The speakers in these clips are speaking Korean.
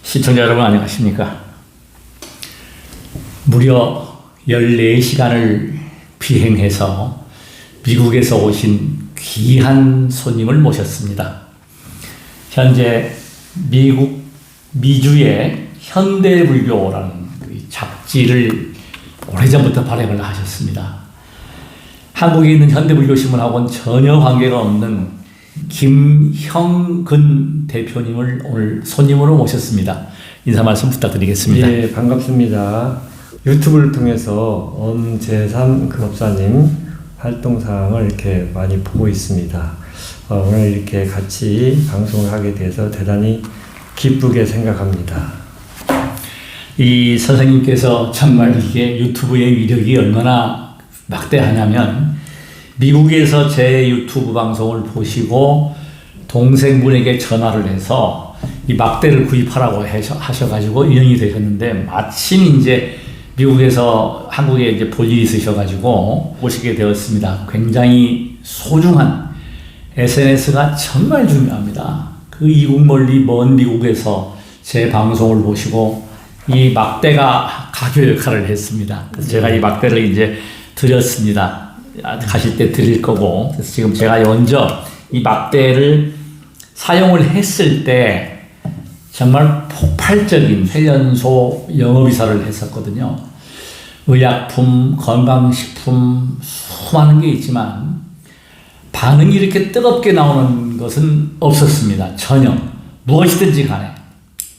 시청자 여러분 안녕하십니까? 무려 14시간을 비행해서 미국에서 오신 귀한 손님을 모셨습니다. 현재 미국 미주의 현대불교라는 잡지를 오래전부터 발행을 하셨습니다. 한국에 있는 현대불교신문하고는 전혀 관계가 없는 김형근 대표님을 오늘 손님으로 모셨습니다. 인사 말씀 부탁드리겠습니다. 예, 반갑습니다. 유튜브를 통해서 엄재삼 법사님 활동사항을 이렇게 많이 보고 있습니다. 오늘 이렇게 같이 방송을 하게 돼서 대단히 기쁘게 생각합니다. 이 선생님께서 정말 이게 유튜브의 위력이 얼마나 막대하냐면 미국에서 제 유튜브 방송을 보시고 동생분에게 전화를 해서 이 막대를 구입하라고 하셔가지고 인연이 되셨는데 마침 이제 미국에서 한국에 이제 볼 일이 있으셔가지고 오시게 되었습니다. 굉장히 소중한 SNS가 정말 중요합니다. 그 이국 멀리 먼 미국에서 제 방송을 보시고 이 막대가 가교 역할을 했습니다. 그래서 제가 이 막대를 이제 드렸습니다. 가실 때 드릴 거고. 그래서 지금 제가 먼저 이 막대를 사용을 했을 때 정말 폭발적인 회연소 영업이사를 했었거든요. 의약품, 건강식품 수많은 게 있지만 반응이 이렇게 뜨겁게 나오는 것은 없었습니다. 전혀. 무엇이든지 간에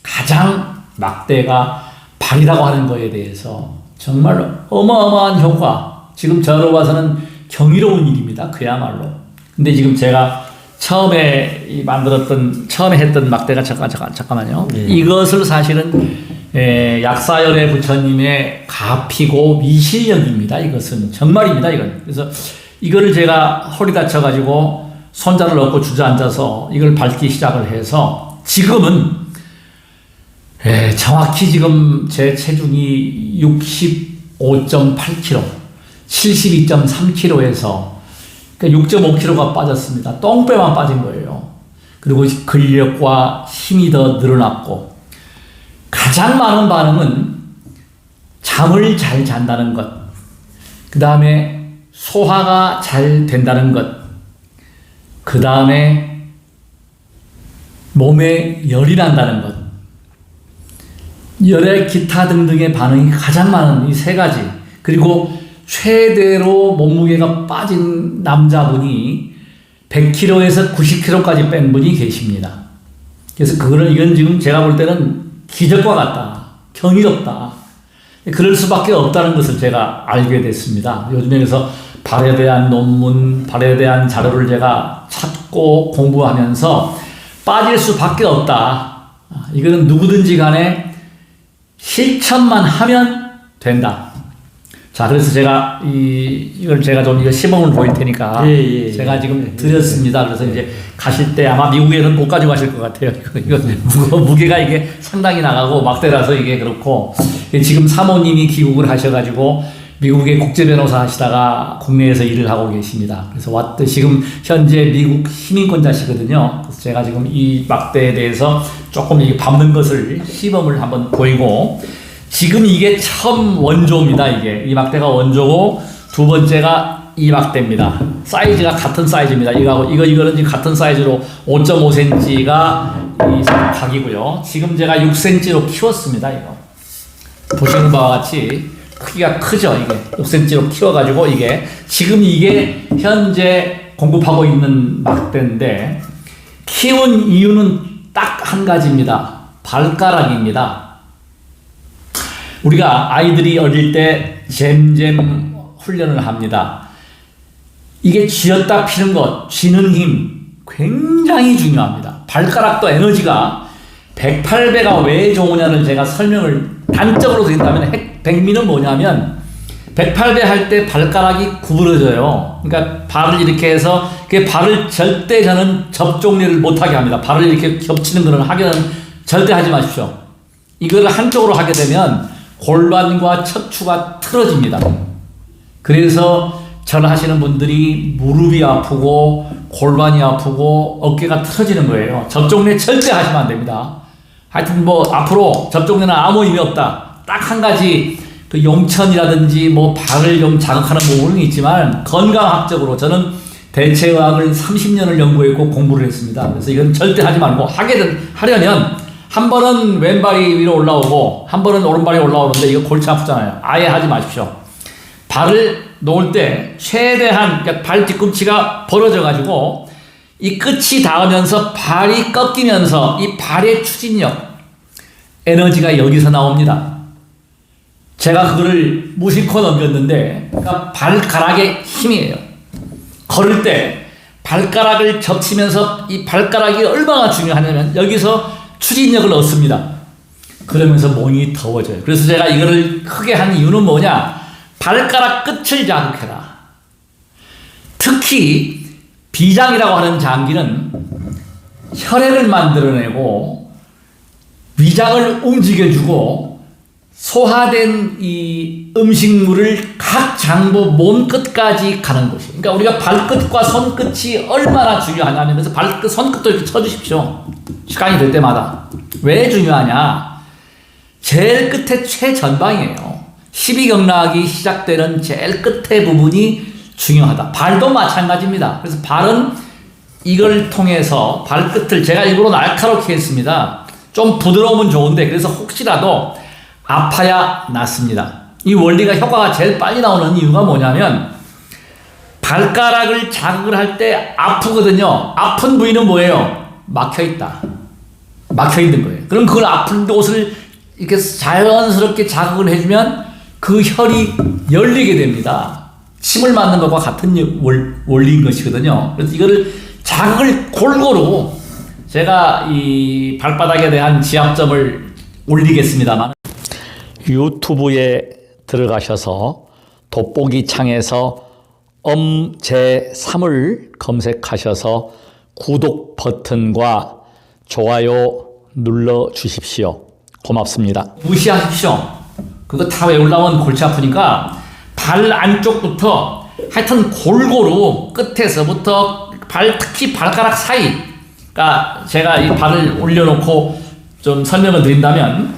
가장 막대가 발이라고 하는 거에 대해서 정말 어마어마한 효과, 지금 저로 봐서는 경이로운 일입니다. 그야말로. 근데 지금 제가 처음에 했던 막대가 잠깐만요. 네. 이것을 사실은 약사열의 부처님의 가피고 미실력입니다. 이것은 정말입니다. 이건. 그래서 이거를 제가 허리 다쳐가지고 손자를 얻고 주저앉아서 이걸 밟기 시작을 해서 지금은 정확히 지금 제 체중이 65.8kg, 72.3kg에서 그러니까 6.5kg가 빠졌습니다. 똥배만 빠진 거예요. 그리고 근력과 힘이 더 늘어났고 가장 많은 반응은 잠을 잘 잔다는 것, 그 다음에 소화가 잘 된다는 것, 그 다음에 몸에 열이 난다는 것, 열의 기타 등등의 반응이 가장 많은 이 세 가지. 그리고 최대로 몸무게가 빠진 남자분이 100kg에서 90kg까지 뺀 분이 계십니다. 그래서 이건 지금 제가 볼 때는 기적과 같다. 경이롭다. 그럴 수밖에 없다는 것을 제가 알게 됐습니다. 요즘에 그래서 발에 대한 논문, 발에 대한 자료를 제가 찾고 공부하면서 빠질 수밖에 없다. 이거는 누구든지 간에 실천만 하면 된다. 자, 그래서 제가 이걸 제가 좀 이거 시범을 보일 테니까 제가 지금 드렸습니다. 그래서 이제 가실 때 아마 미국에는 못 가지고 가실 것 같아요. 이거 무게가 이게 상당히 나가고 막대라서 이게 그렇고 지금 사모님이 귀국을 하셔가지고 미국의 국제 변호사 하시다가 국내에서 일을 하고 계십니다. 그래서 지금 현재 미국 시민권자시거든요. 그래서 제가 지금 이 막대에 대해서 조금 밟는 것을 시범을 한번 보이고 지금 이게 처음 원조입니다. 이 막대가 원조고 두 번째가 이 막대입니다. 사이즈가 같은 사이즈입니다. 이거는 지금 같은 사이즈로 5.5cm가 이 각이고요. 지금 제가 6cm로 키웠습니다. 이거 보시는 바와 같이 크기가 크죠. 이게 6cm로 키워가지고 지금 이게 현재 공급하고 있는 막대인데 키운 이유는 딱 한 가지입니다. 발가락입니다. 우리가 아이들이 어릴 때 잼잼 훈련을 합니다. 이게 쥐었다 피는 것, 쥐는 힘 굉장히 중요합니다. 발가락도 에너지가 108배가 왜 좋으냐를 제가 설명을 단적으로 드린다면 백미는 뭐냐면 108배 할 때 발가락이 구부러져요. 그러니까 발을 이렇게 해서 발을 절대 저는 접종례를 못하게 합니다. 발을 이렇게 겹치는 그런 학연은 절대 하지 마십시오. 이거를 한쪽으로 하게 되면 골반과 척추가 틀어집니다. 그래서 전하시는 분들이 무릎이 아프고 골반이 아프고 어깨가 틀어지는 거예요. 접종례 절대 하시면 안 됩니다. 하여튼 뭐 앞으로 접종에는 아무 의미 없다. 딱 한 가지 그 용천이라든지 뭐 발을 좀 자극하는 부분은 있지만 건강학적으로 저는 대체의학을 30년을 연구했고 공부를 했습니다. 그래서 이건 절대 하지 말고 하려면 한 번은 왼발이 위로 올라오고 한 번은 오른발이 올라오는데 이거 골치 아프잖아요. 아예 하지 마십시오. 발을 놓을 때 최대한 그러니까 발 뒤꿈치가 벌어져 가지고 이 끝이 닿으면서 발이 꺾이면서 이 발의 추진력 에너지가 여기서 나옵니다. 제가 그거를 무심코 넘겼는데 그러니까 발가락의 힘이에요. 걸을 때 발가락을 접치면서 이 발가락이 얼마나 중요하냐면 여기서 추진력을 얻습니다. 그러면서 몸이 더워져요. 그래서 제가 이거를 크게 한 이유는 뭐냐? 발가락 끝을 자극해라. 특히 비장이라고 하는 장기는 혈액을 만들어내고 위장을 움직여주고 소화된 이 음식물을 각 장부 몸 끝까지 가는 것이. 그러니까 우리가 발끝과 손끝이 얼마나 중요하냐면 그래서 발끝, 손끝도 이렇게 쳐주십시오. 시간이 될 때마다. 왜 중요하냐? 제일 끝에 최전방이에요. 12경락이 시작되는 제일 끝에 부분이 중요하다. 발도 마찬가지입니다. 그래서 발은 이걸 통해서 발끝을 제가 일부러 날카롭게 했습니다. 좀 부드러우면 좋은데 그래서 혹시라도 아파야 낫습니다. 이 원리가 효과가 제일 빨리 나오는 이유가 뭐냐면 발가락을 자극을 할 때 아프거든요. 아픈 부위는 뭐예요? 막혀있다. 막혀있는 거예요. 그럼 그걸 아픈 곳을 이렇게 자연스럽게 자극을 해주면 그 혈이 열리게 됩니다. 침을 맞는 것과 같은 원리인 것이거든요. 그래서 이거를 자극을 골고루 제가 이 발바닥에 대한 지압점을 올리겠습니다만 유튜브에 들어가셔서 돋보기 창에서 엄제3을 검색하셔서 구독 버튼과 좋아요 눌러 주십시오. 고맙습니다. 무시하십시오. 그거 다 외우려면 골치 아프니까 발 안쪽부터 하여튼 골고루 끝에서부터 특히 발가락 사이, 그러니까 제가 이 발을 올려놓고 좀 설명을 드린다면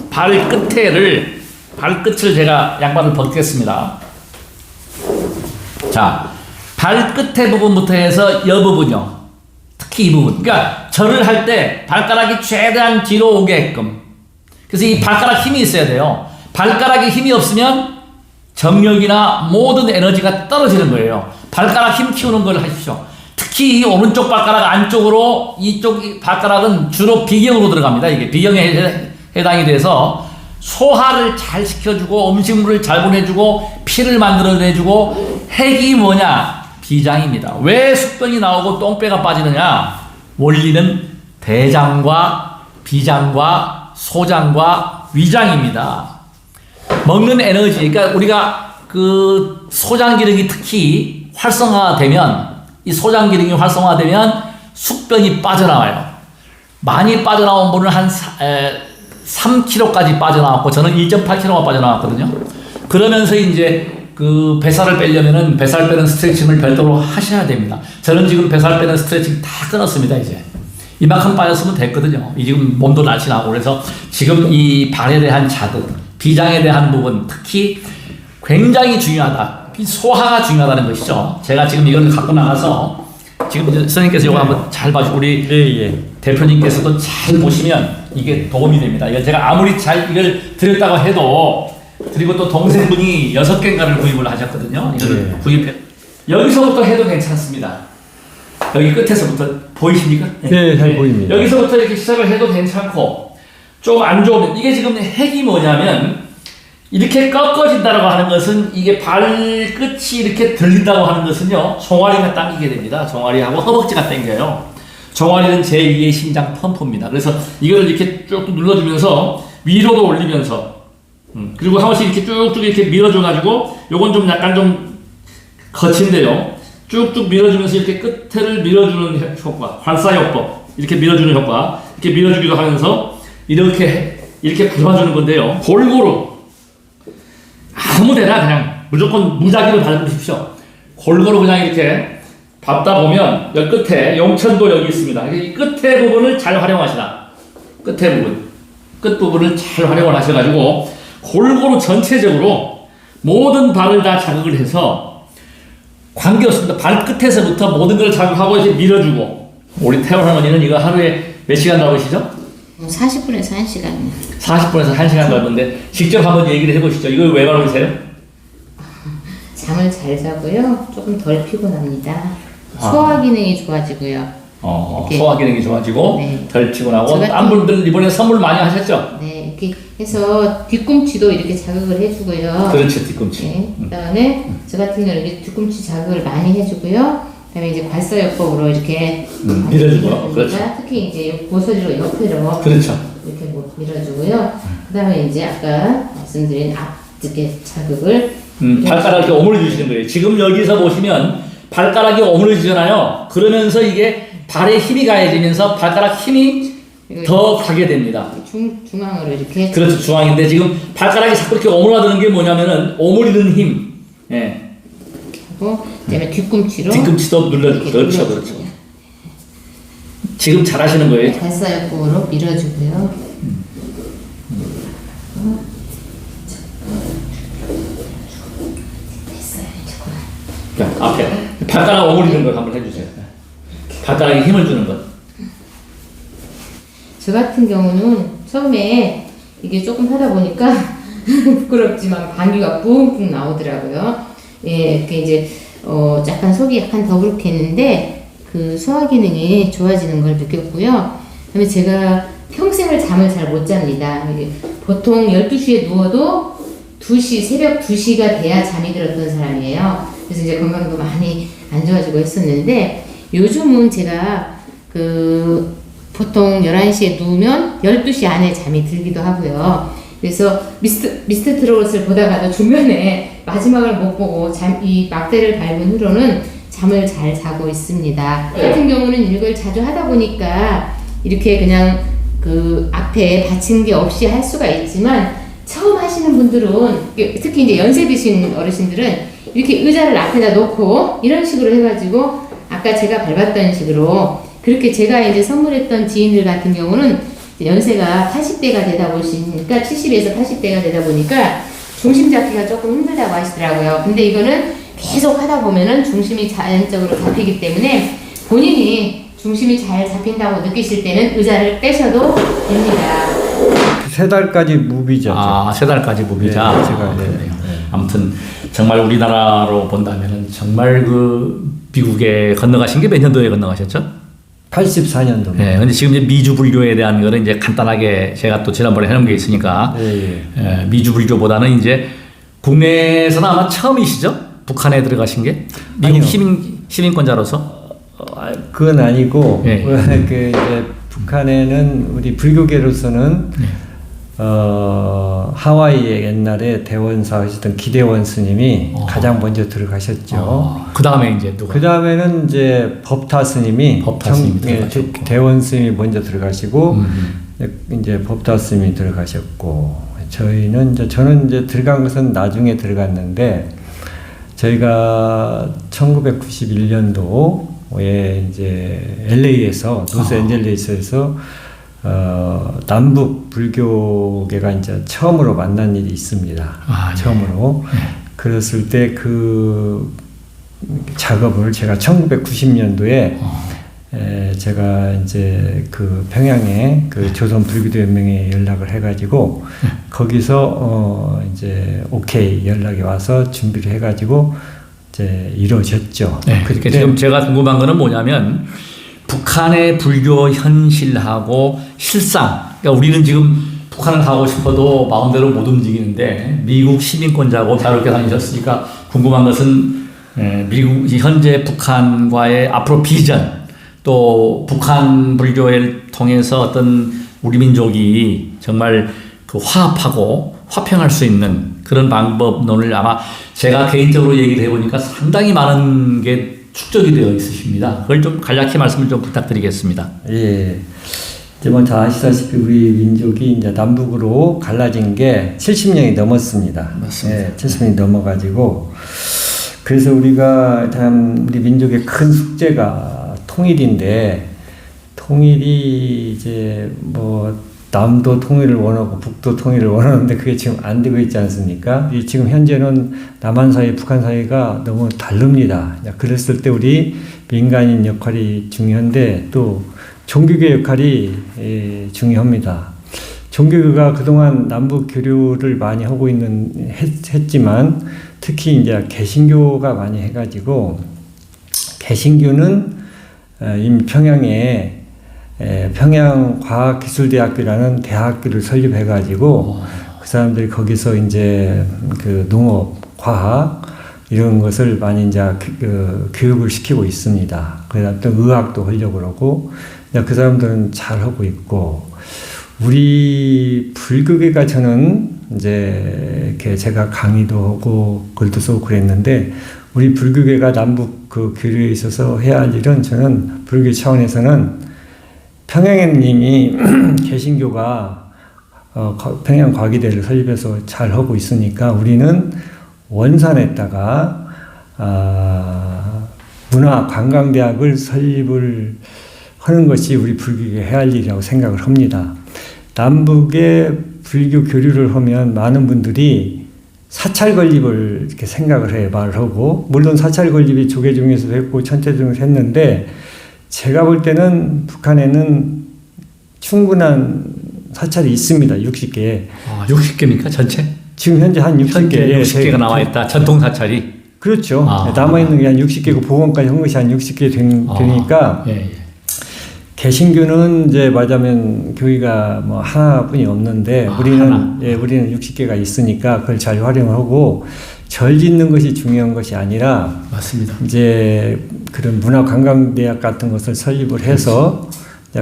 발끝을 제가 양발을 벗겠습니다. 자, 발끝의 부분부터 해서 이 부분요. 특히 이 부분. 그러니까 절을 할 때 발가락이 최대한 뒤로 오게끔. 그래서 이 발가락 힘이 있어야 돼요. 발가락에 힘이 없으면 정력이나 모든 에너지가 떨어지는 거예요. 발가락 힘 키우는 걸 하십시오. 특히 이 오른쪽 발가락 안쪽으로 이쪽 발가락은 주로 비경으로 들어갑니다. 이게 비경에 해당이 돼서 소화를 잘 시켜주고 음식물을 잘 보내주고 피를 만들어내주고 핵이 뭐냐? 비장입니다. 왜 숙변이 나오고 똥배가 빠지느냐? 원리는 대장과 비장과 소장과 위장입니다. 먹는 에너지, 그러니까 우리가 그 소장 기능이 특히 활성화되면 이 소장 기능이 활성화되면 숙변이 빠져나와요. 많이 빠져나온 분은 한 3kg까지 빠져나왔고 저는 1.8kg가 빠져나왔거든요. 그러면서 이제 그 뱃살을 빼려면은 뱃살 빼는 스트레칭을 별도로 하셔야 됩니다. 저는 지금 뱃살 빼는 스트레칭 다 끊었습니다. 이제 이만큼 빠졌으면 됐거든요. 지금 몸도 날씬하고 그래서 지금 이 발에 대한 자극, 비장에 대한 부분 특히 굉장히 중요하다. 소화가 중요하다는 것이죠. 제가 지금 이걸 갖고 나가서 지금 선생님께서 이거 한번 잘 봐주고 우리 대표님께서도 잘 보시면 이게 도움이 됩니다. 이거 제가 아무리 잘 이걸 드렸다고 해도 그리고 또 동생분이 6개인가를 구입을 하셨거든요. 이걸 구입해 여기서부터 해도 괜찮습니다. 여기 끝에서부터 보이십니까? 네, 잘 보입니다. 여기서부터 이렇게 시작을 해도 괜찮고 좀 안 좋으면 이게 지금 핵이 뭐냐면 이렇게 꺾어진다고 하는 것은 이게 발끝이 이렇게 들린다고 하는 것은요 종아리가 당기게 됩니다. 종아리하고 허벅지가 당겨요. 종아리는 제2의 심장 펌프입니다. 그래서 이걸 이렇게 쭉 눌러주면서 위로도 올리면서 그리고 한 번씩 이렇게 쭉쭉 이렇게 밀어줘가지고 요건 좀 약간 좀 거친데요. 쭉쭉 밀어주면서 이렇게 끝을 밀어주는 효과, 활사요법 이렇게 밀어주는 효과, 이렇게 밀어주기도 하면서 이렇게 밟아주는 건데요. 골고루 아무데나 그냥 무조건 무작위로 밟으십시오. 골고루 그냥 이렇게 밟다 보면 여기 끝에 용천도 여기 있습니다. 이 끝에 부분을 잘 활용하시라. 끝에 부분, 끝 부분을 잘 활용을 하셔가지고 골고루 전체적으로 모든 발을 다 자극을 해서 관계없습니다. 발끝에서부터 모든 걸 자극하고 이제 밀어주고. 우리 태원 할머니는 이거 하루에 몇 시간 잡으시죠? 40분에서 1시간. 40분에서 1시간 잡는데 직접 한번 얘기를 해보시죠. 이거 왜 바르세요? 잠을 잘 자고요. 조금 덜 피곤합니다. 소화 기능이 좋아지고요. 이렇게. 소화 기능이 좋아지고 네. 덜 피곤하고. 저 같은- 딴 분들 이번에 선물 많이 하셨죠? 네, 이렇게 해서 뒤꿈치도 이렇게 자극을 해주고요. 그렇죠, 뒤꿈치. 네, 그다음에 저 같은 경우는 이렇게 뒤꿈치 자극을 많이 해주고요. 그다음에 이제 관서요법으로 이렇게 밀어주고. 밀어주니까 그렇죠. 특히 이제 고소리로 옆으로 그렇죠. 이렇게 밀어주고요. 그다음에 이제 아까 말씀드린 앞 이렇게 자극을 발가락 이렇게 오므려 주시는 거예요. 지금 여기서 보시면 발가락이 오므려지잖아요. 그러면서 이게 발에 힘이 가해지면서 발가락 힘이 더 가게 됩니다. 중앙으로 이렇게 그렇죠. 중앙인데 지금 발가락이 자꾸 이렇게 오므라드는 게 뭐냐면은 오므리는 힘. 예. 하고 그다음에 뒤꿈치로 뒤꿈치도 눌러주고. 이렇게 그렇죠. 눌러주고요. 그렇죠. 지금 잘하시는 거예요. 관서요법으로 밀어주고요. 됐어요. 이제 그만. 자, 앞에 발가락 오므리는 걸 한번 해주세요. 발가락에 힘을 주는 것. 저 같은 경우는 처음에 이게 조금 하다 보니까 부끄럽지만 방귀가 뿡뿡 나오더라고요. 예, 그 이제 약간 속이 약간 더부룩했는데 그 소화 기능이 좋아지는 걸 느꼈고요. 그다음에 제가 평생을 잠을 잘 못 잡니다. 이게 보통 12시에 누워도 2시, 새벽 2시가 돼야 잠이 들었던 사람이에요. 그래서 이제 건강도 많이 안 좋아지고 했었는데 요즘은 제가 그 보통 11시에 누우면 12시 안에 잠이 들기도 하고요. 그래서 미스터 트롯을 보다가도 중간에 마지막을 못 보고 이 막대를 밟은 후로는 잠을 잘 자고 있습니다. 같은 경우는 이걸 자주 하다 보니까 이렇게 그냥 그 앞에 받친 게 없이 할 수가 있지만 처음 하시는 분들은 특히 이제 연세 드신 어르신들은 이렇게 의자를 앞에다 놓고 이런 식으로 해가지고 아까 제가 밟았던 식으로 그렇게 제가 이제 선물했던 지인들 같은 경우는 연세가 80대가 되다 보시니까 70에서 80대가 되다 보니까 중심 잡기가 조금 힘들다고 하시더라고요. 근데 이거는 계속 하다 보면은 중심이 자연적으로 잡히기 때문에 본인이 중심이 잘 잡힌다고 느끼실 때는 의자를 빼셔도 됩니다. 3달까지 무비자죠. 아, 3달까지 무비자. 네, 제가 네. 그러네요. 아무튼 정말 우리나라로 본다면은 정말 그 미국에 건너가신 게 몇 년도에 건너가셨죠? 84년도. 네, 근데 지금 이제 미주 불교에 대한 거는 이제 간단하게 제가 또 지난번에 해놓은 게 있으니까 미주 불교보다는 이제 국내에서는 아마 처음이시죠? 북한에 들어가신 게 미국 시민권자로서. 그건 아니고 네. 그 이제 북한에는 우리 불교계로서는 하와이에 옛날에 대원사 하셨던 기대원 스님이 가장 먼저 들어가셨죠. 그 다음에 이제 누가? 그 다음에는 이제 법타 스님이 대원 스님이 먼저 들어가시고 이제 법타 스님이 들어가셨고 저는 이제 들어간 것은 나중에 들어갔는데 저희가 1991년도에 이제 LA에서 로스앤젤레스에서 남북 불교계가 이제 처음으로 만난 일이 있습니다. 처음으로. 그랬을 때 그 작업을 제가 1990년도에 제가 이제 그 평양에 그 조선 불교도 연맹에 연락을 해가지고 거기서 이제 오케이 연락이 와서 준비를 해가지고 이제 이루어졌죠. 네, 그러니까 지금 제가 궁금한 거는 뭐냐면 북한의 불교 현실하고 실상. 그러니까 우리는 지금 북한을 가고 싶어도 마음대로 못 움직이는데 미국 시민권자고 자유롭게 다니셨으니까 궁금한 것은 미국 현재 북한과의 앞으로 비전 또 북한 불교를 통해서 어떤 우리 민족이 정말 그 화합하고 화평할 수 있는 그런 방법론을 아마 제가 개인적으로 얘기를 해보니까 상당히 많은 게 축적이 되어 있으십니다. 그걸 좀 간략히 말씀을 좀 부탁드리겠습니다. 예. 이제 뭐 다 아시다시피 우리 민족이 이제 남북으로 갈라진 게 70년이 넘었습니다. 맞습니다. 예, 70년이 넘어가지고 그래서 우리가 참 우리 민족의 큰 숙제가 통일인데 통일이 이제 뭐 남도 통일을 원하고 북도 통일을 원하는데 그게 지금 안 되고 있지 않습니까? 지금 현재는 남한 사회, 북한 사회가 너무 다릅니다. 그랬을 때 우리 민간인 역할이 중요한데 또 종교계 역할이 중요합니다. 종교가 그동안 남북 교류를 많이 하고 했지만 특히 이제 개신교가 많이 해가지고 개신교는 이미 평양에 평양과학기술대학교라는 대학교를 설립해가지고 그 사람들이 거기서 이제 그 농업, 과학 이런 것을 많이 이제 교육을 시키고 있습니다. 그다음 또 의학도 하려고 그러고 그 사람들은 잘 하고 있고 우리 불교계가 저는 이제 이렇게 제가 강의도 하고 글도 쓰고 그랬는데 우리 불교계가 남북 그 교류에 있어서 해야 할 일은 저는 불교 차원에서는 평양에는 이미 개신교가 평양과기대를 설립해서 잘 하고 있으니까 우리는 원산에다가 문화관광대학을 설립을 하는 것이 우리 불교계 해야 할 일이라고 생각을 합니다. 남북의 불교 교류를 하면 많은 분들이 사찰 건립을 이렇게 생각을 해 말을 하고 물론 사찰 건립이 조계 중에서도 했고 천체 중에서 했는데 제가 볼 때는 북한에는 충분한 사찰이 있습니다. 60개. 아, 60개입니까? 전체? 지금 현재 한 60개. 현재 60개가 나와 있다. 전통 사찰이. 그렇죠. 남아있는 게 한 60개고 복원까지 한 것이 한 60개 되니까 예. 개신교는 이제 말하자면 교회가 뭐 하나뿐이 없는데 우리는 60개가 있으니까 그걸 잘 활용하고 절 짓는 것이 중요한 것이 아니라 맞습니다. 이제 그런 문화관광대학 같은 것을 설립을 해서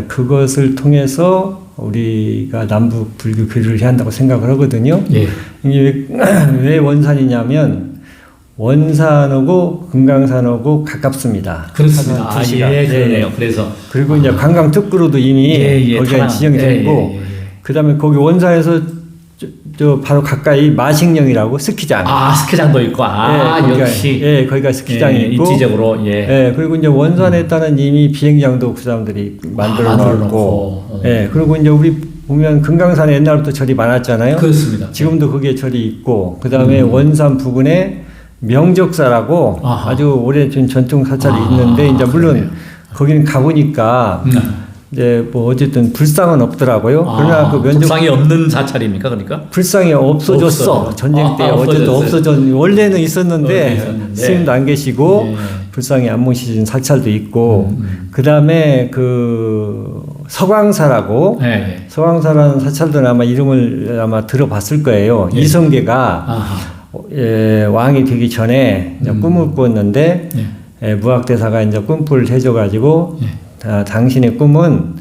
그것을 통해서 우리가 남북 불교 교류를 해야 한다고 생각을 하거든요. 예. 이게 왜 원산이냐면 원산하고 금강산하고 가깝습니다. 그렇습니다. 아, 예, 그러네요. 그래서 그리고 이제 관광 특구로도 이미 거기가 지정이 되고 그다음에 거기 원산에서 저 바로 가까이 마식령이라고 스키장. 아, 스키장도 있고. 역시. 거기가 스키장이 있고. 입지적으로. 그리고 이제 원산에 따른 이미 비행장도 그 사람들이 만들어 놓고. 그리고 이제 우리 보면 금강산에 옛날부터 절이 많았잖아요. 그렇습니다. 지금도 거기에 절이 있고. 그다음에 원산 부근에 명적사라고 아주 오래된 전통 사찰이 있는데 이제 물론 그러네요. 거기는 가보니까 이제 뭐 어쨌든 불상은 없더라고요. 그러나 그 불상이 없는 사찰입니까, 그러니까? 불상이 없어졌어. 전쟁 때 어쨌든 없어졌. 원래는 있었는데 스님도 안 계시고 불상이 안 모시신 사찰도 있고 그 다음에 그 서광사라고 서광사라는 사찰들은 아마 이름을 아마 들어봤을 거예요. 이성계가 왕이 되기 전에 꿈을 꾸었는데 무학대사가 이제 꿈을 해줘가지고. 당신의 꿈은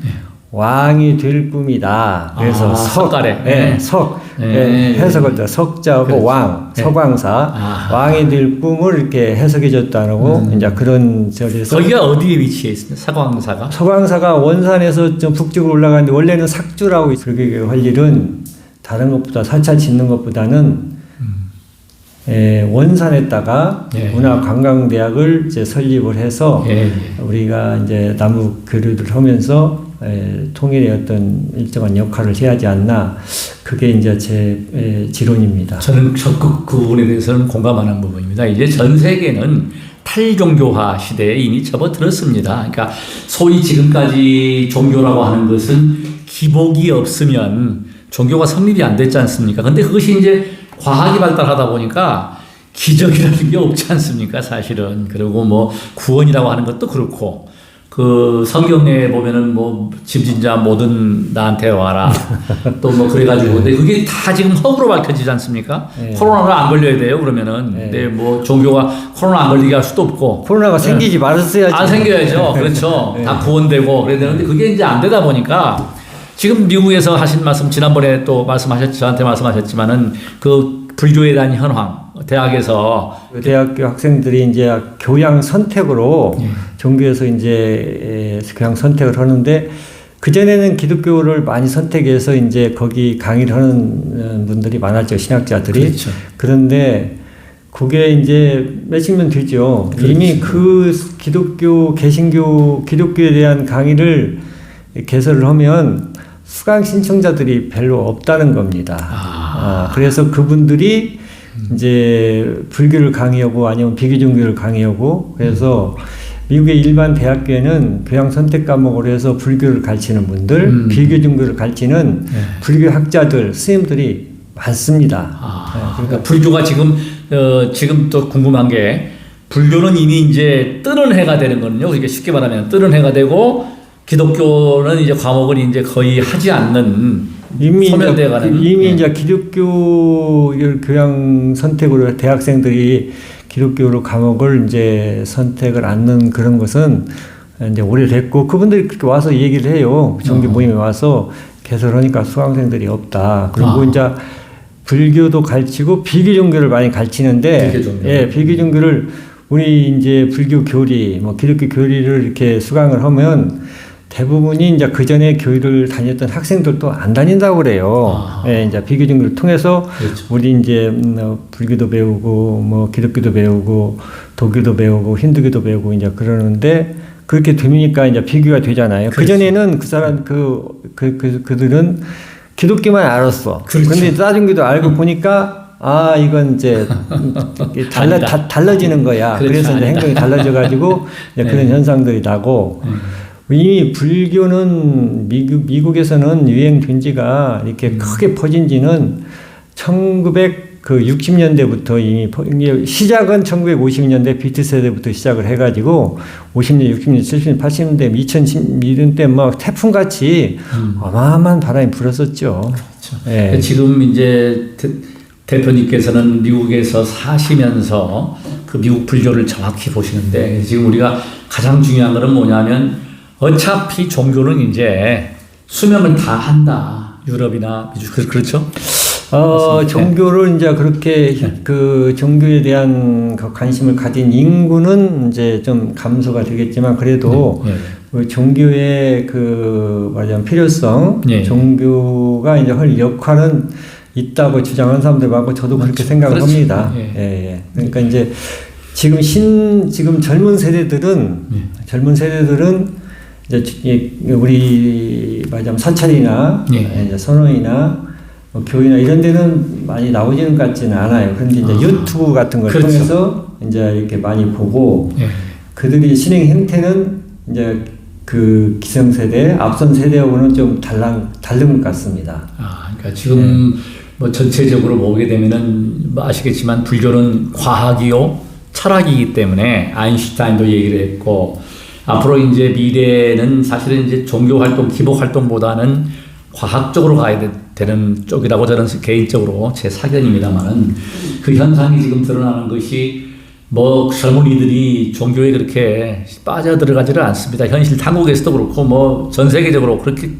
왕이 될 꿈이다. 그래서 해석을 다 석자하고 그렇죠. 왕, 서광사, 왕이 될 꿈을 이렇게 해석해줬다고 이제 그런 절에서. 거기가 어디에 위치해 있습니까? 서광사가? 서광사가 원산에서 좀 북쪽으로 올라가는데 원래는 삭주라고 그렇게 할 일은 다른 것보다 사찰 짓는 것보다는 원산에다가 문화관광대학을 이제 설립을 해서 우리가 이제 남북 교류를 하면서 통일의 어떤 일정한 역할을 해야 하지 않나 그게 이제 제 지론입니다. 저는 적극 그 부분에 대해서는 공감하는 부분입니다. 이제 전 세계는 탈종교화 시대에 이미 접어들었습니다. 그러니까 소위 지금까지 종교라고 하는 것은 기복이 없으면 종교가 성립이 안 됐지 않습니까? 근데 그것이 이제 과학이 발달하다 보니까 기적이라는 게 없지 않습니까? 사실은. 그리고 뭐 구원이라고 하는 것도 그렇고 그 성경에 보면은 뭐 짐진자 뭐든 나한테 와라 또 뭐 그래가지고 근데 그게 다 지금 허구로 밝혀지지 않습니까? 코로나가 안 걸려야 돼요 그러면은 근데 뭐 종교가 코로나 안 걸리게 할 수도 없고 코로나가 생기지 말았어야지. 안 생겨야죠. 그렇죠. 다 구원되고 그래야 되는데 그게 이제 안 되다 보니까 지금 미국에서 하신 말씀 지난번에 또 저한테 말씀하셨지만은 그 불교에 대한 현황 대학에서 대학교 학생들이 이제 교양 선택으로 종교에서 이제 교양 선택을 하는데 그 전에는 기독교를 많이 선택해서 이제 거기 강의를 하는 분들이 많았죠. 신학자들이. 그렇죠. 그런데 그게 이제 몇십 년 되죠. 그렇죠. 이미 그 기독교 개신교 기독교에 대한 강의를 개설을 하면 수강 신청자들이 별로 없다는 겁니다. 그래서 그분들이 이제 불교를 강의하고 아니면 비교종교를 강의하고 그래서 미국의 일반 대학교에는 교양 선택 과목으로 해서 불교를 가르치는 분들, 비교종교를 가르치는 불교학자들, 스님들이 많습니다. 그러니까 불교가 지금 또 궁금한 게 불교는 이미 이제 뜨는 해가 되는 거는요. 이게 쉽게 말하면 뜨는 해가 되고 기독교는 이제 과목을 이제 거의 하지 않는 소멸돼가는 이미 이제 기독교 교양 선택으로 대학생들이 기독교로 과목을 이제 선택을 않는 그런 것은 이제 오래됐고 그분들이 그렇게 와서 얘기를 해요. 정기 모임에 와서 개설하니까 수강생들이 없다. 그리고 이제 불교도 가르치고 비교종교를 많이 가르치는데 비교종교를 우리 이제 불교 교리, 뭐 기독교 교리를 이렇게 수강을 하면 대부분이 이제 그 전에 교회를 다녔던 학생들도 안 다닌다고 그래요. 이제 비교종교를 통해서 그렇죠. 우리 이제 불교도 배우고 뭐 기독교도 배우고 도교도 배우고 힌두교도 배우고 이제 그러는데 그렇게 되니까 이제 비교가 되잖아요. 그렇죠. 그 전에는 그 사람 그들은 기독교만 알았어. 그렇죠. 근데 따중교도 알고 보니까 이건 이제 달라지는 거야. 그렇죠. 그래서 이제 행동이 달라져가지고 그런 현상들이 나고 이미 불교는 미국에서는 유행된 지가 이렇게 크게 퍼진 지는 1960년대부터 이미 시작은 1950년대 비트 세대부터 시작을 해가지고 50년, 60년, 70년, 80년대, 2010년대 막 태풍같이 어마어마한 바람이 불었었죠. 그렇죠. 예. 지금 이제 대표님께서는 미국에서 사시면서 그 미국 불교를 정확히 보시는데 지금 우리가 가장 중요한 거는 뭐냐면 어차피 종교는 이제 수명을 다 한다. 유럽이나 미국 그렇죠? 종교를 이제 그렇게 그 종교에 대한 관심을 가진 인구는 이제 좀 감소가 되겠지만 그래도 그 종교의 그 말하자면 필요성, 종교가 이제 할 역할은 있다고 주장하는 사람들 많고 저도 그렇게 생각을 그렇죠. 합니다. 그러니까 이제 지금 젊은 세대들은 이제 우리 말하자면 사찰이나 이제 선원이나 교회나 이런 데는 많이 나오지는 같지는 않아요. 그런데 이제 유튜브 같은 걸 통해서 이제 이렇게 많이 보고 그들이 신행 형태는 이제 그 기성세대, 앞선 세대하고는 좀 다른 것 같습니다. 그러니까 지금 뭐 전체적으로 보게 되면은 뭐 아시겠지만 불교는 과학이요, 철학이기 때문에 아인슈타인도 얘기를 했고 앞으로 이제 미래는 사실은 이제 종교 활동, 기복 활동보다는 과학적으로 가야 되는 쪽이라고 저는 개인적으로 제 사견입니다만은 그 현상이 지금 드러나는 것이 뭐 젊은이들이 종교에 그렇게 빠져들어가지를 않습니다. 현실 한국에서도 그렇고 뭐 전 세계적으로 그렇게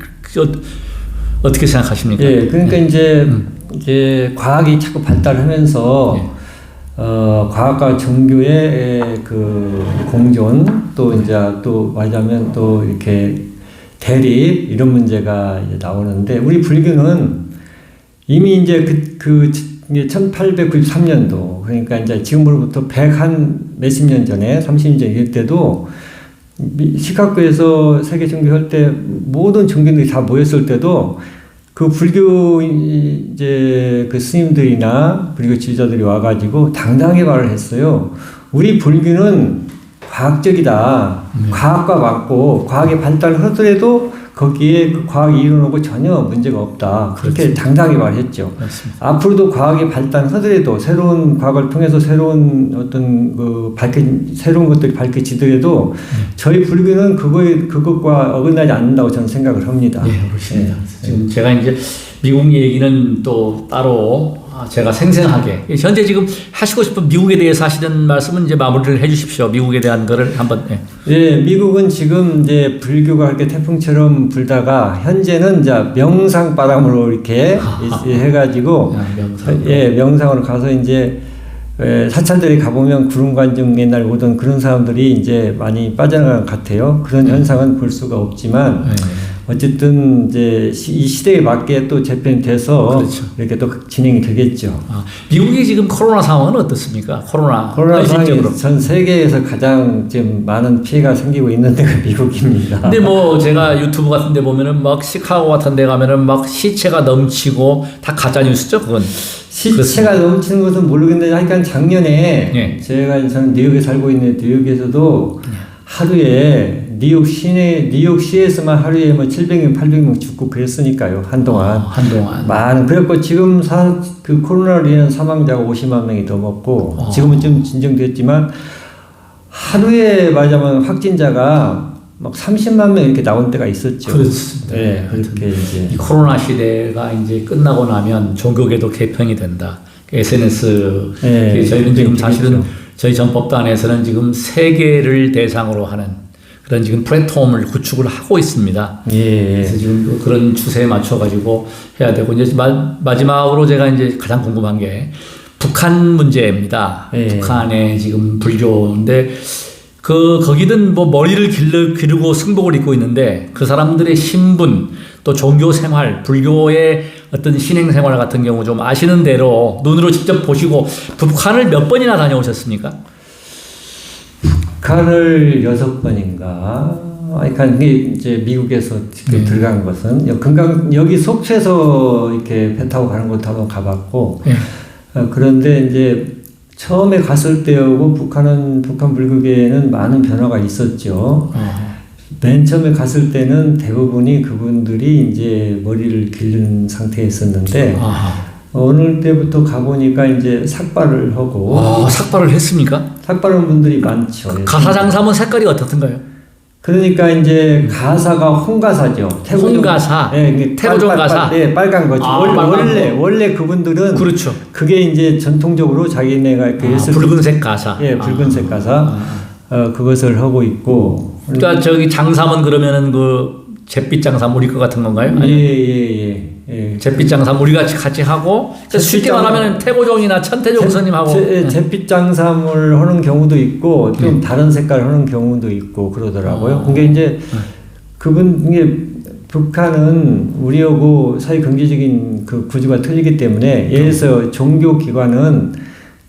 어떻게 생각하십니까? 그러니까 이제 과학이 자꾸 발달하면서 과학과 종교의 그 공존 또 이제 또 말하자면 또 이렇게 대립 이런 문제가 이제 나오는데 우리 불교는 이미 이제 그 1893년도 그러니까 이제 지금으로부터 100한 몇십 년 전에 30년 전 이럴 때도 시카고에서 세계 종교 할 때 모든 종교들이 다 모였을 때도 그 불교 이제 그 스님들이나 불교 지도자들이 와가지고 당당하게 말을 했어요. 우리 불교는 과학적이다. 과학과 맞고 과학이 발달하더라도 거기에 그 과학이 이루어오고 전혀 문제가 없다. 그렇게 그렇습니다. 당당하게 말했죠. 맞습니다. 앞으로도 과학이 발달하더라도 새로운 과학을 통해서 새로운 어떤 새로운 것들이 밝혀지더라도 저희 불교는 그것과 어긋나지 않는다고 저는 생각을 합니다. 그렇습니다. 지금 제가 이제 미국 얘기는 또 따로 제가 생생하게 현재 지금 하시고 싶은 미국에 대해서 하시는 말씀은 이제 마무리를 해주십시오. 미국에 대한 거를 한번. 미국은 지금 이제 불교가 그렇게 태풍처럼 불다가 현재는 이제 명상 바람으로 이렇게 해가지고 명상으로 가서 이제 사찰들이 가보면 구름관중 옛날 오던 그런 사람들이 이제 많이 빠져나가는 것 같아요. 그런 현상은 볼 수가 없지만 어쨌든 이제 이 시대에 맞게 또 재편이 돼서 그렇죠. 이렇게 또 진행이 되겠죠. 미국이 지금 코로나 상황은 어떻습니까? 코로나 상황이 현실적으로. 전 세계에서 가장 지금 많은 피해가 생기고 있는 데가 미국입니다. 근데 뭐 제가 유튜브 같은 데 보면은 막 시카고 같은 데 가면은 막 시체가 넘치고 다 가짜 뉴스죠, 그건. 시체가 넘치는 것은 모르겠는데 하여간 작년에 예. 저는 뉴욕에 살고 있는 뉴욕에서도 하루에 뉴욕시에서만 하루에 뭐 700명, 800명 죽고 그랬으니까요. 한동안. 많은. 그래갖고 지금 그 코로나로 인한 사망자가 50만 명이 넘었고 지금은 좀 진정됐지만 하루에 말하자면 확진자가 막 30만 명 이렇게 나온 때가 있었죠. 그렇습니다. 네, 그렇게 이제. 이 코로나 시대가 이제 끝나고 나면 종교계도 개편이 된다. SNS. 네, 저희는 지금 되겠죠. 사실은 저희 전법단에서는 지금 세계를 대상으로 하는 그런 지금 플랫폼을 구축을 하고 있습니다. 예. 그래서 지금 그런 추세에 맞춰가지고 해야 되고, 이제 마지막으로 제가 이제 가장 궁금한 게 북한 문제입니다. 예. 북한의 지금 불교인데, 거기든 뭐 머리를 기르고 승복을 입고 있는데 그 사람들의 신분, 또 종교 생활, 불교의 어떤 신행 생활 같은 경우 좀 아시는 대로 눈으로 직접 보시고 북한을 몇 번이나 다녀오셨습니까? 북한을 6번인가. 그러니까 이제 미국에서 들어간 것은 여기 속초에서 이렇게 배 타고 가는 것도 한번 가봤고, 그런데 이제 처음에 갔을 때하고 북한 불교계에는 많은 변화가 있었죠. 맨 처음에 갔을 때는 대부분이 그분들이 이제 머리를 기른 상태에 있었는데, 어느 때부터 가보니까 이제 삭발을 하고. 삭발을 했습니까? 삭발한 분들이 많죠. 가사장사면 색깔이 어떻던가요? 그러니까 이제 가사가 홍가사죠. 홍가사. 네, 태고종 가사. 네, 빨간 거죠. 원래 그분들은 그렇죠. 그게 이제 전통적으로 자기네가 이렇게 했을 붉은색 가사. 예, 붉은색 가사. 그것을 하고 있고. 그러니까 저기 장사면 그러면은 그 잿빛 장사물일 것 같은 건가요? 예. 잿빛 장사물 우리가 같이 하고 쉽게 말하면 태고종이나 천태종 스님하고 잿빛 장사물 하는 경우도 있고 좀 다른 색깔 하는 경우도 있고 그러더라고요. 그게 이제 이게 북한은 우리하고 사회 경제적인 그 구조가 틀리기 때문에 예를 들어서 종교 기관은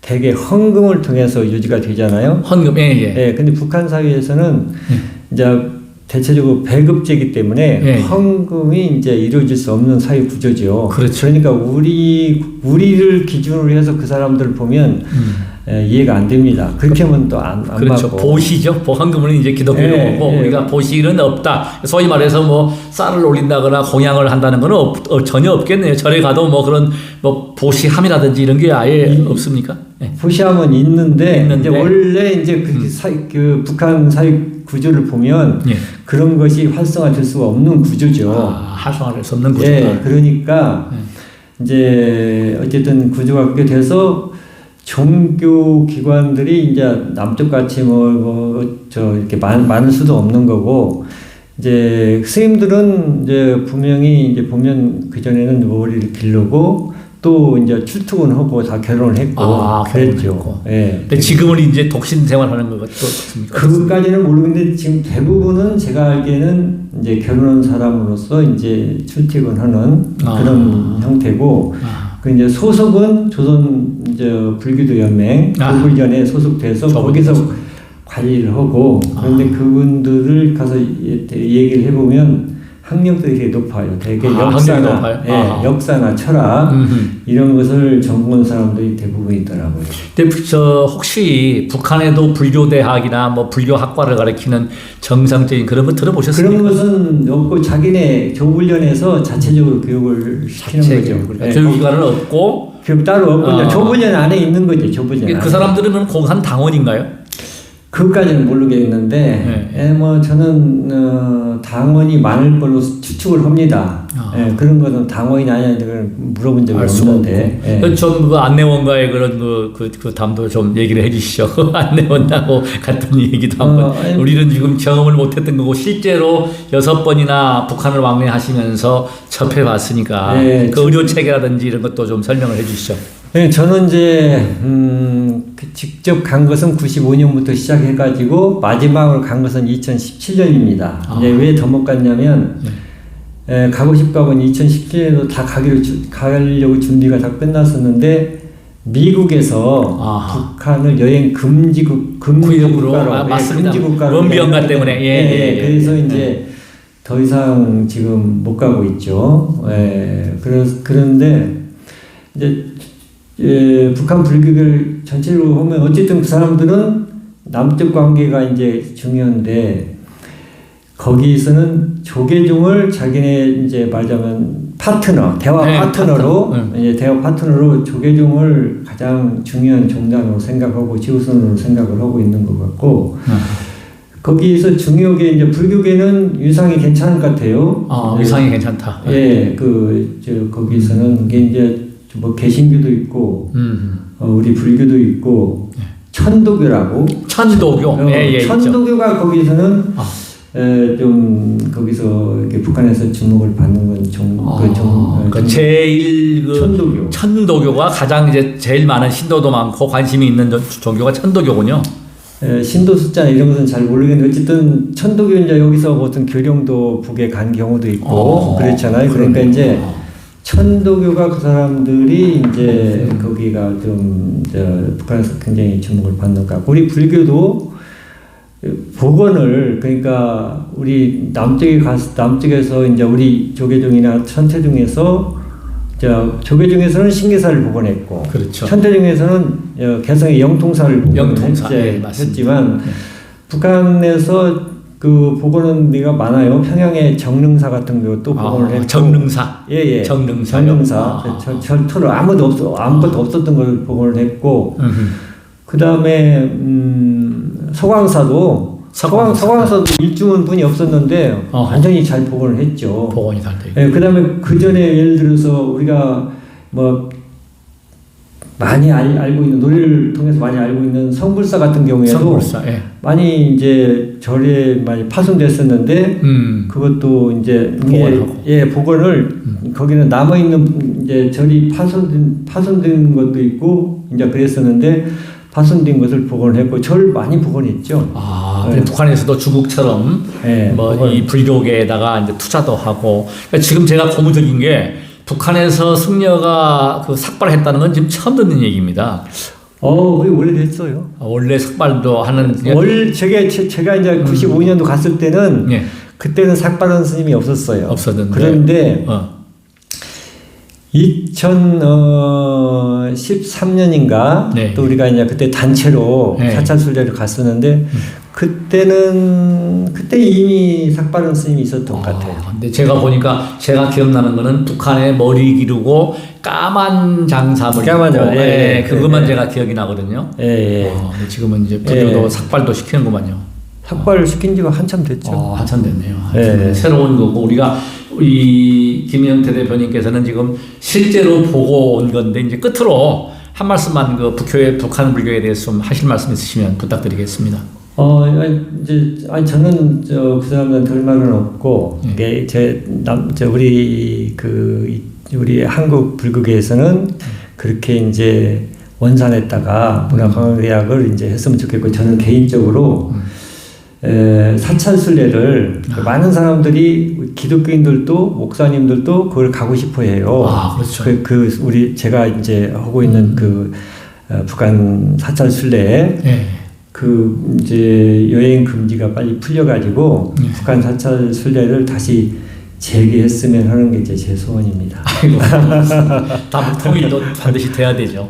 대개 헌금을 통해서 유지가 되잖아요. 헌금, 예. 근데 북한 사회에서는 이제 대체적으로 배급제이기 때문에 헌금이 이제 이루어질 수 없는 사회 구조죠. 그렇죠. 그러니까 우리를 기준으로 해서 그 사람들을 보면 이해가 안 됩니다. 그렇게 하면 또 안 그렇죠. 맞고. 보시죠. 헌금은 이제 기독교고 우리가 보시는 없다. 소위 말해서 뭐 쌀을 올린다거나 공양을 한다는 건 전혀 없겠네요. 절에 가도 뭐 그런 뭐 보시함이라든지 이런 게 아예 없습니까? 보시함은 있는데 이제 원래 이제 그 북한 사회 구조를 보면 그런 것이 활성화될 수가 없는 구조죠. 활성화될 수 없는 구조다. 그러니까 이제 어쨌든 구조가 그렇게 돼서 종교 기관들이 이제 남쪽 같이 이렇게 많을 수도 없는 거고, 이제 스님들은 이제 분명히 이제 보면 그전에는 머리를 기르고 또 이제 출퇴근하고 다 결혼을 했고 그랬죠. 근데 지금은 이제 독신 생활하는 것 같습니까? 그까지는 모르겠는데 지금 대부분은 제가 알기에는 이제 결혼한 사람으로서 이제 출퇴근하는 그런 형태고, 그 이제 소속은 조선 이제 불교도 연맹 조불전에 소속돼서 거기서 관리를 하고, 그런데 그분들을 가서 얘기를 해보면 학력들이 되게 높아요. 되게 역사나 철학 이런 것을 전공한 사람들이 대부분이더라고요. 근데 혹시 북한에도 불교 대학이나 뭐 불교 학과를 가르치는 정상적인 그런 거 들어보셨습니까? 그런 것은 없고 자기네 조불련에서 자체적으로 교육을 시키는 거죠. 그러니까 교육기관은 없고 교육 따로 없고 조불련 안에 있는 거죠. 조불련. 그 사람들은 공산 당원인가요? 그것까지는 모르겠는데, 뭐 저는 당원이 많을 걸로 추측을 합니다. 그런 것은 당원이 아니냐 물어본 적이 없는데. 좀 그 안내원과의 그런 그 담도 좀 얘기를 해주시죠. 안내원하고 같은 얘기도 한번. 우리는 지금 경험을 못했던 거고 실제로 6번이나 북한을 왕래하시면서 접해봤으니까 그 의료 체계라든지 이런 것도 좀 설명을 해주시죠. 네, 저는 이제 직접 간 것은 95년부터 시작해가지고 마지막으로 간 것은 2017년입니다. 이제 왜 더 못 갔냐면 가고 싶고 하고 2017년도 다 가려고 준비가 다 끝났었는데 미국에서 아하. 북한을 여행 금지국 구역으로 금지국가로 맞습니다. 금지국가로 원비연가 때문에 그래서 이제 더 이상 지금 못 가고 있죠. 그런데 이제 북한 불교를 전체로 보면 어쨌든 그 사람들은 남북 관계가 이제 중요한데 거기서는 조계종을 자기네 이제 말하자면 파트너, 대화 파트너로 이제 대화 파트너로 조계종을 가장 중요한 종단으로 생각하고 지우선으로 생각을 하고 있는 것 같고 거기서 중요하게 이제 불교계는 위상이 괜찮을 것 같아요. 위상이 괜찮다. 거기서는 이제 뭐 개신교도 있고 우리 불교도 있고 천도교라고 천도교 천도교가 거기서는 좀 거기서 이렇게 북한에서 주목을 받는 건 제일 천도교. 천도교가 가장 이제 제일 많은 신도도 많고 관심이 있는 종교가 천도교군요. 신도 숫자 이런 것은 잘 모르겠는데 어쨌든 천도교 이제 여기서 어떤 교령도 북에 간 경우도 있고 그렇잖아요. 그러니까 이제 천도교가 그 사람들이 이제 거기가 좀 북한에서 굉장히 주목을 받는 것 같고 우리 불교도 복원을 그러니까 우리 남쪽에서 이제 우리 조계종이나 천태종에서 조계종에서는 신계사를 복원했고 그렇죠. 천태종에서는 개성의 영통사를 했지만 북한에서 그 복원은 데가 많아요. 평양의 정릉사 같은 것도 복원을 했고 정릉사 정릉사 절토로 아무것도 없었던 걸 복원을 했고 그 다음에 서광사도 일주문 분이 없었는데 완전히 잘 복원을 했죠. 복원이 잘 돼. 그 다음에 그 전에 예를 들어서 우리가 뭐 많이 알고 있는 노래를 통해서 많이 알고 있는 성불사 같은 경우에도 많이 이제 절에 많이 파손됐었는데 그것도 이제 복원을 거기는 남아 있는 이제 절이 파손된 것도 있고 이제 그랬었는데 파손된 것을 복원했고 절 많이 복원했죠. 북한에서도 중국처럼 이 불교계에다가 이제 투자도 하고 그러니까 지금 제가 고무적인 게 북한에서 승려가 그 삭발했다는 건 지금 처음 듣는 얘기입니다. 그게 오래됐어요. 원래 삭발도 하는. 제가 이제 95년도 갔을 때는 그때는 삭발한 스님이 없었는데. 그런데 2013년인가 또 우리가 이제 그때 단체로 사찰순례를 갔었는데 그때 이미 삭발한 스님이 있었던 것 같아요. 근데 제가 보니까 제가 기억나는 거는 북한에 머리 기르고 까만 장사물 그것만 제가 기억이 나거든요. 근데 지금은 이제 불교도 삭발도 시키는구만요. 삭발을 시킨 지가 한참 됐죠. 한참 됐네요. 새로운 거고 우리가 이 김영태 대표님께서는 지금 실제로 보고 온 건데 이제 끝으로 한 말씀만 그 북한 불교에 대해서 좀 하실 말씀 있으시면 부탁드리겠습니다. 저는 그 사람들한테 할 말은 없고 우리 한국 불교계에서는 그렇게 이제 원산했다가 문화관광대학을 이제 했으면 좋겠고 저는 개인적으로 사찰순례를 많은 사람들이 기독교인들도 목사님들도 그걸 가고 싶어해요. 그렇죠. 제가 이제 하고 있는 북한 사찰순례 이제 여행 금지가 빨리 풀려가지고 북한 사찰순례를 다시 재개했으면 하는 게 이제 제 소원입니다. 다 통일도 반드시 돼야 되죠.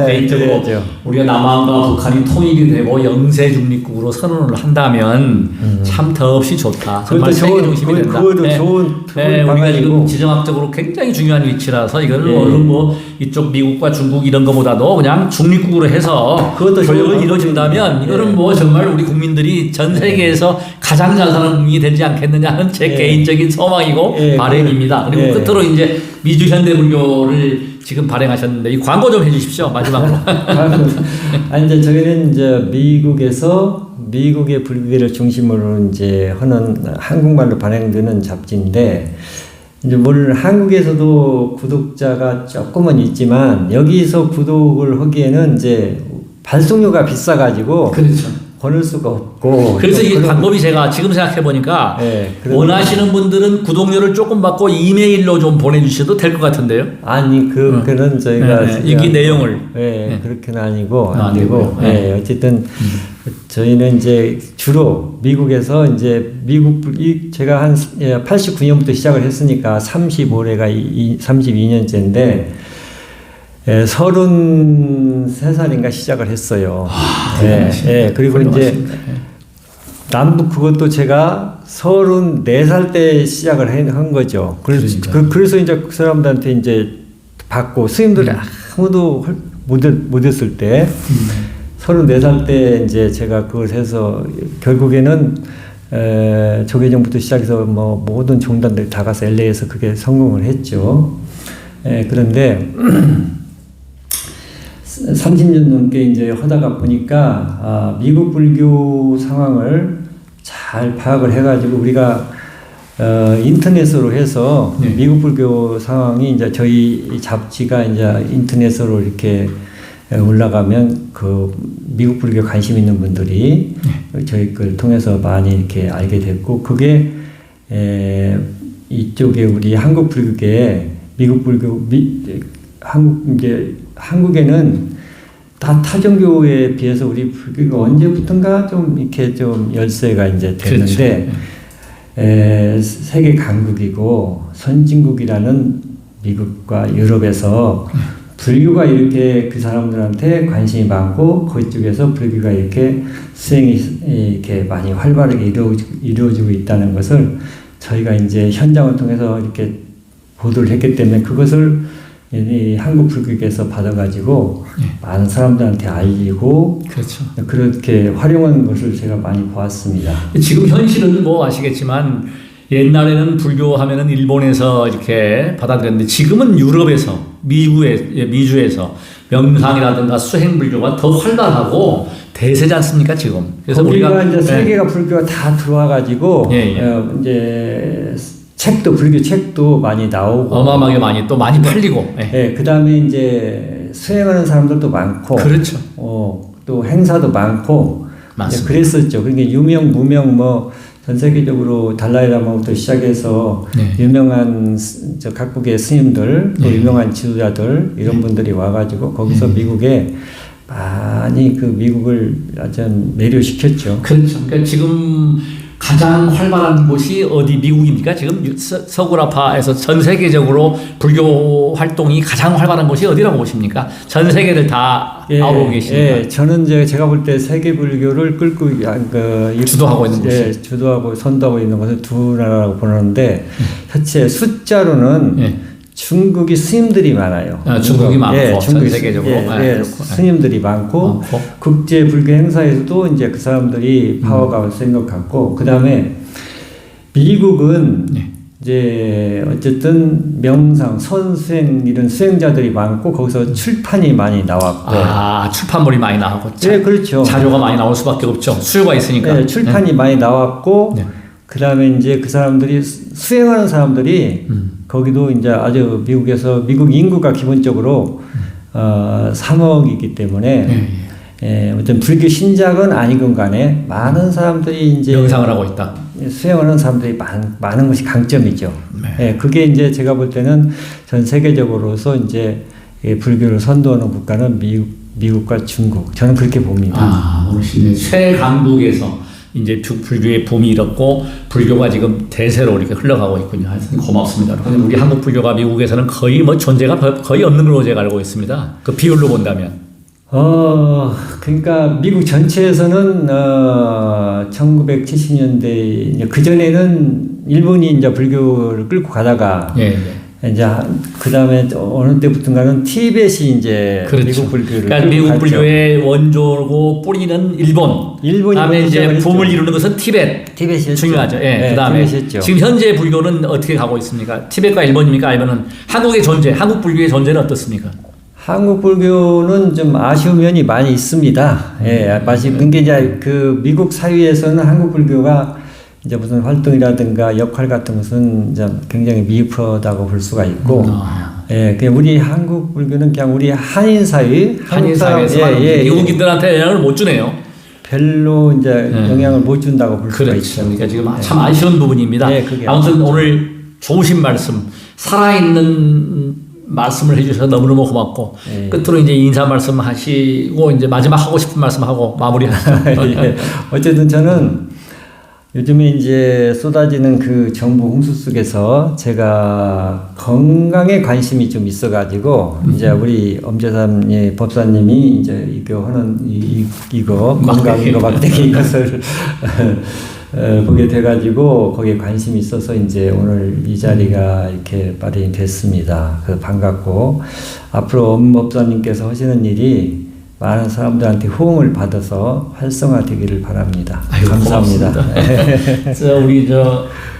개인적으로 우리가 남한과 북한이 통일이 되고 영세 중립국으로 선언을 한다면 참 더없이 좋다. 정말 세계 중심이 된다. 그것도 좋은 우리가 지금 지정학적으로 굉장히 중요한 위치라서 이거는 뭐 이쪽 미국과 중국 이런 것보다도 그냥 중립국으로 해서 교역을 이루어진다면 이거는 뭐 정말 우리 국민들이 전 세계에서 가장 잘 사는 국민이 되지 않겠느냐는 제 개인적인 소망이고 바람입니다. 그리고 끝으로 이제 미주 현대불교를 지금 발행하셨는데 이 광고 좀 해주십시오. 마지막으로. 이제 저희는 이제 미국의 불교계를 중심으로 이제 하는 한국말로 발행되는 잡지인데 이제 물론 한국에서도 구독자가 조금은 있지만 여기서 구독을 하기에는 이제 발송료가 비싸가지고 보낼 수가 없고. 그래서 이 그런- 방법이 제가 지금 생각해 보니까 예, 그런- 원하시는 분들은 구독료를 조금 받고 이메일로 좀 보내주셔도 될 것 같은데요. 아니 그는 저희가 네, 네. 이 내용을 예, 그렇게는 아니고 안 안 되고 되고요. 네. 예, 어쨌든 저희는 이제 주로 미국에서 이제 제가 한 89년부터 시작을 했으니까 35회가 32년째인데 33살인가 시작을 했어요. 그리고 이제 훌륭하십니다. 남북 그것도 제가 34살 때 시작을 한 거죠. 그래서 이제 그 사람들한테 이제 받고 스님들이 아무도 못 했을 때 34살 때 이제 제가 그걸 해서 결국에는 조계종부터 시작해서 뭐 모든 종단들이 다 가서 LA에서 그게 성공을 했죠. 그런데 30년 넘게 이제 하다가 보니까 미국 불교 상황을 잘 파악을 해가지고 우리가 인터넷으로 해서 네. 미국 불교 상황이 이제 저희 잡지가 이제 인터넷으로 이렇게 올라가면 그 미국 불교 관심 있는 분들이 저희 걸 통해서 많이 이렇게 알게 됐고 그게 이쪽에 우리 한국 불교계 미국 불교 한국에는 다 타종교에 비해서 우리 불교가 언제부턴가 좀 이렇게 좀 열세가 이제 됐는데 세계 강국이고 선진국이라는 미국과 유럽에서 불교가 이렇게 그 사람들한테 관심이 많고 그쪽에서 불교가 이렇게 수행이 이렇게 많이 활발하게 이루어지고 있다는 것을 저희가 이제 현장을 통해서 이렇게 보도를 했기 때문에 그것을 이 한국 불교계에서 받아가지고 많은 사람들한테 알리고 그렇죠. 그렇게 활용하는 것을 제가 많이 보았습니다. 지금 현실은 뭐 아시겠지만 옛날에는 불교 하면은 일본에서 이렇게 받아들였는데 지금은 유럽에서 미주에서 명상이라든가 수행 불교가 더 활발하고 대세지 않습니까 지금? 그래서 우리가 이제 세계가 불교가 다 들어와가지고 이제 책도 불교 책도 많이 나오고 어마어마하게 많이 또 많이 팔리고. 그 다음에 이제 수행하는 사람들도 많고. 그렇죠. 또 행사도 많고. 맞습니다. 그랬었죠. 그러니까 유명 무명 뭐 전 세계적으로 달라이라마부터 시작해서 유명한 각국의 스님들 또 유명한 지도자들 이런 분들이 와가지고 거기서 미국에 많이 그 미국을 아주 매료시켰죠. 그렇죠. 그러니까 지금 가장 활발한 곳이 어디 미국입니까? 지금 서구라파에서 전 세계적으로 불교 활동이 가장 활발한 곳이 어디라고 보십니까? 전 세계를 다 아우르고 계십니까? 저는 이제 제가 볼 때 세계 불교를 끌고 주도하고 있는 곳이 주도하고 선도하고 있는 것은 두 나라라고 보는데 첫째 숫자로는 중국이 스님들이 많아요. 중국이 많고 전 중국이 세계적으로 스님들이 많고 국제 불교 행사에서도 이제 그 사람들이 파워가 센 것 같고 그 다음에 미국은 이제 어쨌든 명상, 선수행 이런 수행자들이 많고 거기서 출판이 많이 나왔고 출판물이 많이 나오고 그렇죠. 자료가 많이 나올 수밖에 없죠. 수요가 있으니까. 출판이 많이 나왔고 그 다음에 이제 그 사람들이 수행하는 사람들이 거기도 이제 아주 미국에서 미국 인구가 기본적으로 3억이기 때문에 어떤 불교 신작은 아니건 간에 많은 사람들이 이제 명상을 하고 있다. 수행하는 사람들이 많은 것이 강점이죠. 그게 이제 제가 볼 때는 전 세계적으로서 이제 불교를 선도하는 국가는 미국과 중국. 저는 그렇게 봅니다. 최강국에서 이제 불교의 붐이 일었고 불교가 지금 대세로 이렇게 흘러가고 있군요. 하여튼 고맙습니다. 우리 한국 불교가 미국에서는 거의 뭐 존재가 거의 없는 걸로 제가 알고 있습니다. 그 비율로 본다면. 그러니까 미국 전체에서는 1970년대 그 전에는 일본이 이제 불교를 끌고 가다가 이제 그 다음에 어느 때부터인가는 티벳이 이제 미국 불교를 그러니까 미국 불교의 원조고 뿌리는 일본이 다음에 이제 붐을 이루는 것은 티벳이 중요하죠. 그다음에 지금 현재 불교는 어떻게 가고 있습니까? 티벳과 일본입니까? 아니면은 한국의 존재, 한국 불교의 존재는 어떻습니까? 한국 불교는 좀 아쉬운 면이 많이 있습니다. 그러니까 이제 그 미국 사회에서는 한국 불교가 이제 무슨 활동이라든가 역할 같은 것은 이제 굉장히 미흡하다고 볼 수가 있고, 그냥 우리 한국 불교는 그냥 우리 한인 사회에서 미국인들한테 영향을 못 주네요. 별로 이제 네. 영향을 못 준다고 볼 수가 그렇죠. 있죠. 그러니까 지금 참 아쉬운 부분입니다. 네, 그게 아무튼 오늘 좋으신 말씀, 살아있는 말씀을 해주셔서 너무너무 고맙고 네. 끝으로 이제 인사 말씀 하시고 이제 마지막 하고 싶은 말씀 하고 마무리하시죠. 예. 어쨌든 저는 요즘에 이제 쏟아지는 그 정부 홍수 속에서 제가 건강에 관심이 좀 있어가지고 이제 우리 엄재삼 법사님이 이제 이거 하는 이거 건강 이거 막대기 이것을 보게 돼가지고 거기에 관심이 있어서 이제 오늘 이 자리가 이렇게 마련이 됐습니다. 그 반갑고 앞으로 엄 법사님께서 하시는 일이 많은 사람들한테 호응을 받아서 활성화되기를 바랍니다. 아이고, 감사합니다. 우리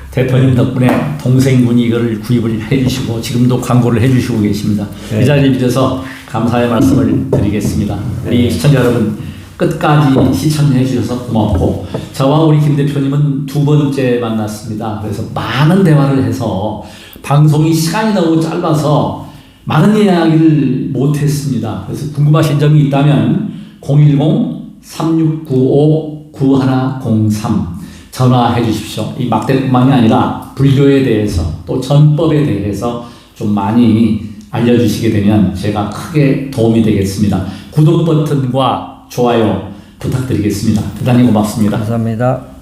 대표님 덕분에 동생분이 이걸 구입을 해주시고 지금도 광고를 해주시고 계십니다. 네. 이 자리에 빌어서 감사의 말씀을 드리겠습니다. 우리 시청자 여러분 끝까지 시청해 주셔서 고맙고 저와 우리 김 대표님은 두 번째 만났습니다. 그래서 많은 대화를 해서 방송이 시간이 너무 짧아서 많은 이야기를 못했습니다. 그래서 궁금하신 점이 있다면 010-3695-9103 전화해 주십시오. 이 막대뿐만이 아니라 불교에 대해서 또 전법에 대해서 좀 많이 알려주시게 되면 제가 크게 도움이 되겠습니다. 구독 버튼과 좋아요 부탁드리겠습니다. 대단히 고맙습니다. 감사합니다.